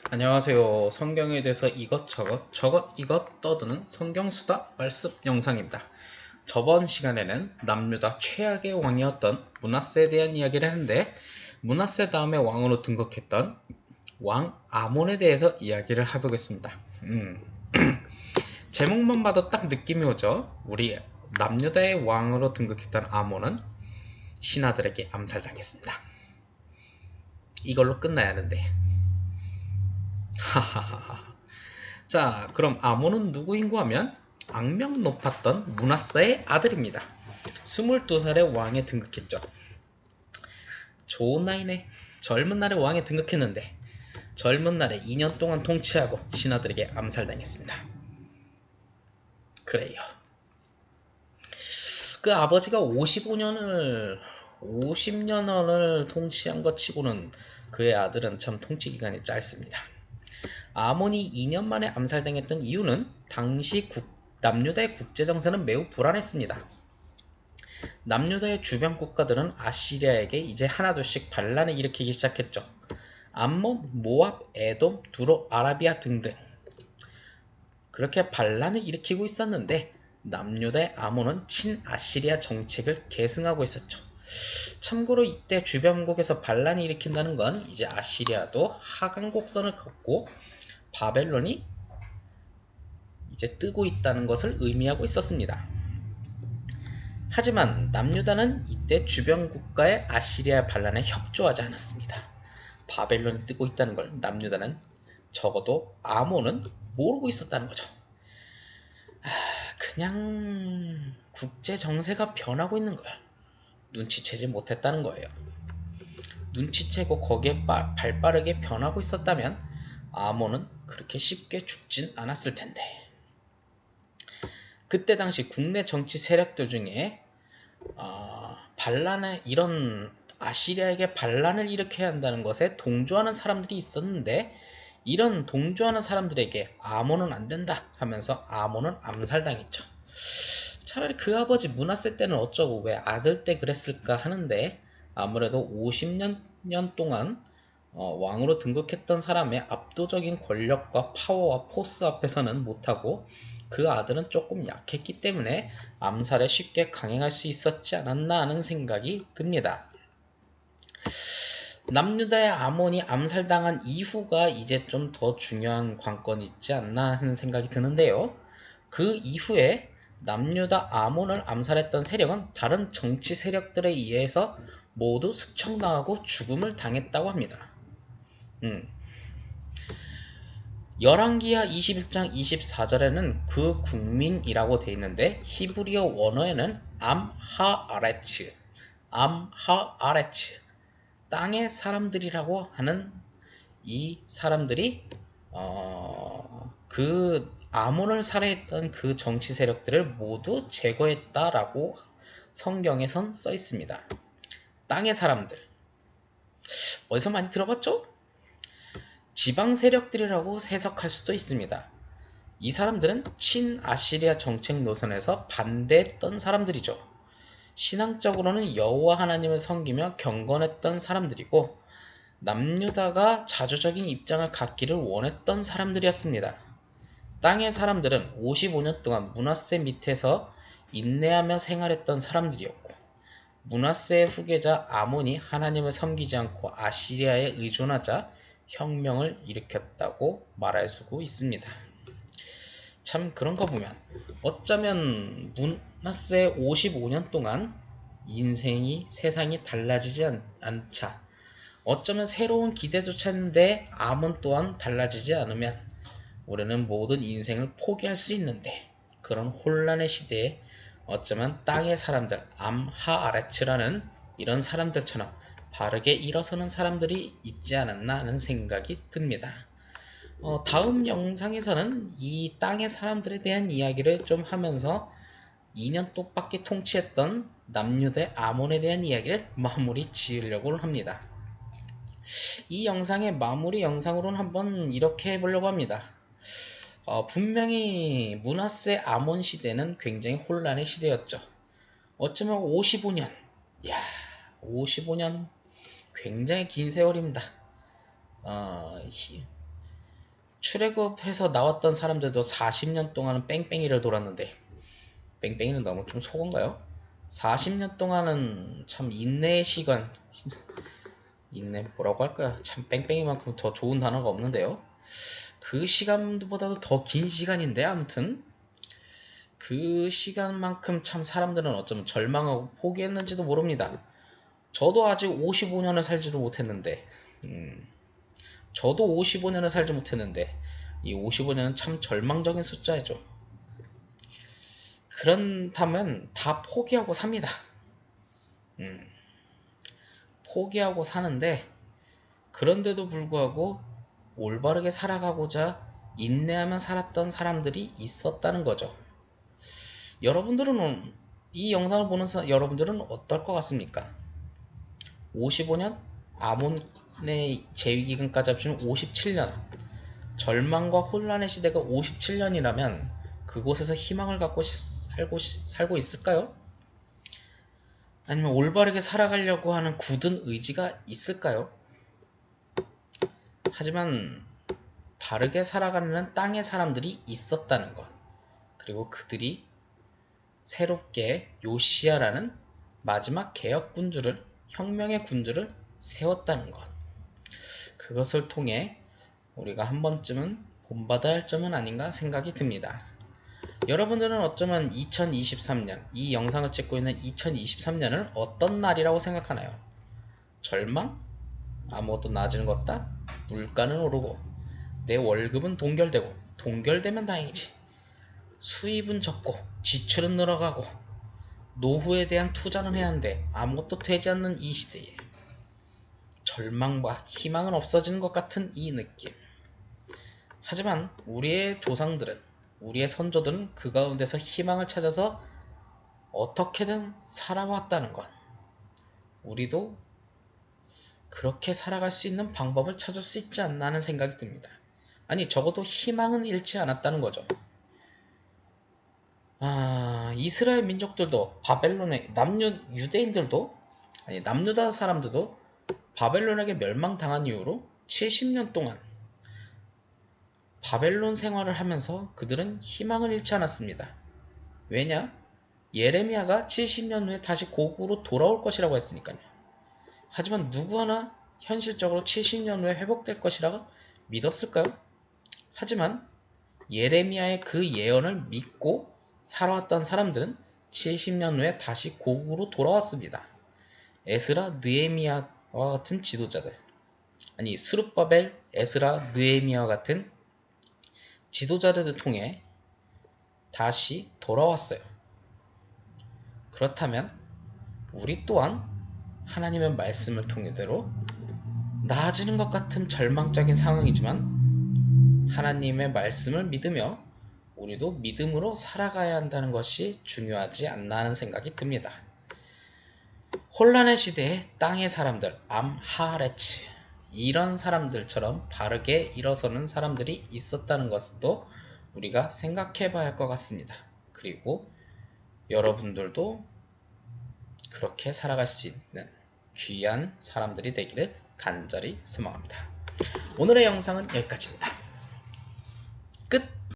안녕하세요. 성경에 대해서 이것저것 저것 이것 떠드는 성경수다 말씀 영상입니다. 저번 시간에는 남유다 최악의 왕이었던 므낫세에 대한 이야기를 했는데, 므낫세 다음에 왕으로 등극했던 왕 아몬에 대해서 이야기를 해보겠습니다. 제목만 봐도 딱 느낌이 오죠. 우리 남유다의 왕으로 등극했던 아몬은 신하들에게 암살당했습니다. 이걸로 끝나야 하는데. 하하하하. 자, 그럼 아몬은 누구인고 하면 악명 높았던 므낫세의 아들입니다. 22살에 왕에 등극했죠. 좋은 나이네. 젊은 날에 왕에 등극했는데 젊은 날에 2년 동안 통치하고 신하들에게 암살당했습니다. 그래요. 그 아버지가 50년을 통치한 것 치고는 그의 아들은 참 통치 기간이 짧습니다. 아몬이 2년 만에 암살당했던 이유는 당시 남유다의 국제정세는 매우 불안했습니다. 남유다의 주변 국가들은 아시리아에게 이제 하나둘씩 반란을 일으키기 시작했죠. 암몬, 모압, 에돔, 두로, 아라비아 등등 그렇게 반란을 일으키고 있었는데, 남유다의 아몬은 친아시리아 정책을 계승하고 있었죠. 참고로 이때 주변국에서 반란을 일으킨다는 건 이제 아시리아도 하강곡선을 걷고 바벨론이 이제 뜨고 있다는 것을 의미하고 있었습니다. 하지만 남유다는 이때 주변 국가의 아시리아 반란에 협조하지 않았습니다. 바벨론이 뜨고 있다는 걸 남유다는, 적어도 아몬은 모르고 있었다는 거죠. 그냥 국제 정세가 변하고 있는 걸 눈치채지 못했다는 거예요. 눈치채고 거기에 발빠르게 변하고 있었다면 아몬은 그렇게 쉽게 죽진 않았을 텐데. 그때 당시 국내 정치 세력들 중에 반란에, 이런 아시리아에게 반란을 일으켜야 한다는 것에 동조하는 사람들이 있었는데, 이런 동조하는 사람들에게 아몬은 안 된다 하면서 아몬은 암살당했죠. 차라리 그 아버지 므낫세 때는 어쩌고 왜 아들 때 그랬을까 하는데, 아무래도 50년 동안 왕으로 등극했던 사람의 압도적인 권력과 파워와 포스 앞에서는 못하고, 그 아들은 조금 약했기 때문에 암살에 쉽게 강행할 수 있었지 않았나 하는 생각이 듭니다. 남유다의 아몬이 암살당한 이후가 이제 좀 더 중요한 관건이 있지 않나 하는 생각이 드는데요. 그 이후에 남유다 아몬을 암살했던 세력은 다른 정치 세력들에 의해서 모두 숙청당하고 죽음을 당했다고 합니다. 열왕기하 21장 24절에는 그 국민이라고 되어 있는데, 히브리어 원어에는 암하아레츠, 땅의 사람들이라고 하는 이 사람들이 그 아몬을 살해했던 그 정치 세력들을 모두 제거했다라고 성경에선 써 있습니다. 땅의 사람들, 어디서 많이 들어봤죠? 지방 세력들이라고 해석할 수도 있습니다. 이 사람들은 친아시리아 정책 노선에서 반대했던 사람들이죠. 신앙적으로는 여호와 하나님을 섬기며 경건했던 사람들이고, 남유다가 자주적인 입장을 갖기를 원했던 사람들이었습니다. 땅의 사람들은 55년 동안 므낫세 밑에서 인내하며 생활했던 사람들이었고, 므낫세의 후계자 아몬이 하나님을 섬기지 않고 아시리아에 의존하자 혁명을 일으켰다고 말할 수 있습니다. 참, 그런 거 보면 어쩌면 므낫세 55년 동안 인생이, 세상이 달라지지 않자, 어쩌면 새로운 기대조차 했는데 아몬 또한 달라지지 않으면 우리는 모든 인생을 포기할 수 있는데, 그런 혼란의 시대에 어쩌면 땅의 사람들, 암하아레츠라는 이런 사람들처럼 바르게 일어서는 사람들이 있지 않았나 하는 생각이 듭니다. 다음 영상에서는 이 땅의 사람들에 대한 이야기를 좀 하면서 2년 똑밖에 통치했던 남유대 아몬에 대한 이야기를 마무리 지으려고 합니다. 이 영상의 마무리 영상으로는 한번 이렇게 해보려고 합니다. 분명히 므낫세 아몬 시대는 굉장히 혼란의 시대였죠. 어쩌면 55년, 야, 55년 굉장히 긴 세월입니다. 출애굽해서 나왔던 사람들도 40년 동안은 뺑뺑이를 돌았는데, 뺑뺑이는 너무 좀 속은가요? 40년 동안은 참 인내의 시간, 인내 뭐라고 할까요? 참 뺑뺑이만큼 더 좋은 단어가 없는데요. 그 시간보다도 더 긴 시간인데, 아무튼 그 시간만큼 참 사람들은 어쩌면 절망하고 포기했는지도 모릅니다. 저도 아직 55년을 살지도 못했는데, 저도 55년을 살지 못했는데, 이 55년은 참 절망적인 숫자죠. 그렇다면 다 포기하고 삽니다. 포기하고 사는데, 그런데도 불구하고 올바르게 살아가고자 인내하며 살았던 사람들이 있었다는 거죠. 여러분들은, 이 영상을 보는 여러분들은 어떨 것 같습니까? 55년? 아몬의 재위기간까지 합치면 57년. 절망과 혼란의 시대가 57년이라면 그곳에서 희망을 갖고 살고 있을까요? 아니면 올바르게 살아가려고 하는 굳은 의지가 있을까요? 하지만 바르게 살아가는 땅의 사람들이 있었다는 것, 그리고 그들이 새롭게 요시아라는 마지막 개혁 군주를, 혁명의 군주를 세웠다는 것, 그것을 통해 우리가 한 번쯤은 본받아야 할 점은 아닌가 생각이 듭니다. 여러분들은 어쩌면 2023년, 이 영상을 찍고 있는 2023년을 어떤 날이라고 생각하나요? 절망? 아무것도 나아지는 것 없다? 물가는 오르고 내 월급은 동결되고, 동결되면 다행이지, 수입은 적고 지출은 늘어가고 노후에 대한 투자는 해야 하는데 아무것도 되지 않는 이 시대에 절망과 희망은 없어지는 것 같은 이 느낌. 하지만 우리의 조상들은, 우리의 선조들은 그 가운데서 희망을 찾아서 어떻게든 살아왔다는 것, 우리도 그렇게 살아갈 수 있는 방법을 찾을 수 있지 않나 하는 생각이 듭니다. 아니, 적어도 희망은 잃지 않았다는 거죠. 이스라엘 민족들도, 바벨론의 유대인들도, 아니 남유다 사람들도 바벨론에게 멸망당한 이후로 70년 동안 바벨론 생활을 하면서 그들은 희망을 잃지 않았습니다. 왜냐? 예레미야가 70년 후에 다시 고국으로 돌아올 것이라고 했으니까요. 하지만 누구 하나 현실적으로 70년 후에 회복될 것이라고 믿었을까요? 하지만 예레미야의 그 예언을 믿고 살아왔던 사람들은 70년 후에 다시 고국으로 돌아왔습니다. 에스라, 느헤미야와 같은 지도자들, 아니 스룹바벨, 에스라, 느헤미야와 같은 지도자들을 통해 다시 돌아왔어요. 그렇다면 우리 또한 하나님의 말씀을 통해대로 나아지는 것 같은 절망적인 상황이지만 하나님의 말씀을 믿으며 우리도 믿음으로 살아가야 한다는 것이 중요하지 않나 하는 생각이 듭니다. 혼란의 시대에 땅의 사람들, 암하레츠, 이런 사람들처럼 바르게 일어서는 사람들이 있었다는 것도 우리가 생각해 봐야 할 것 같습니다. 그리고 여러분들도 그렇게 살아갈 수 있는 귀한 사람들이 되기를 간절히 소망합니다. 오늘의 영상은 여기까지입니다.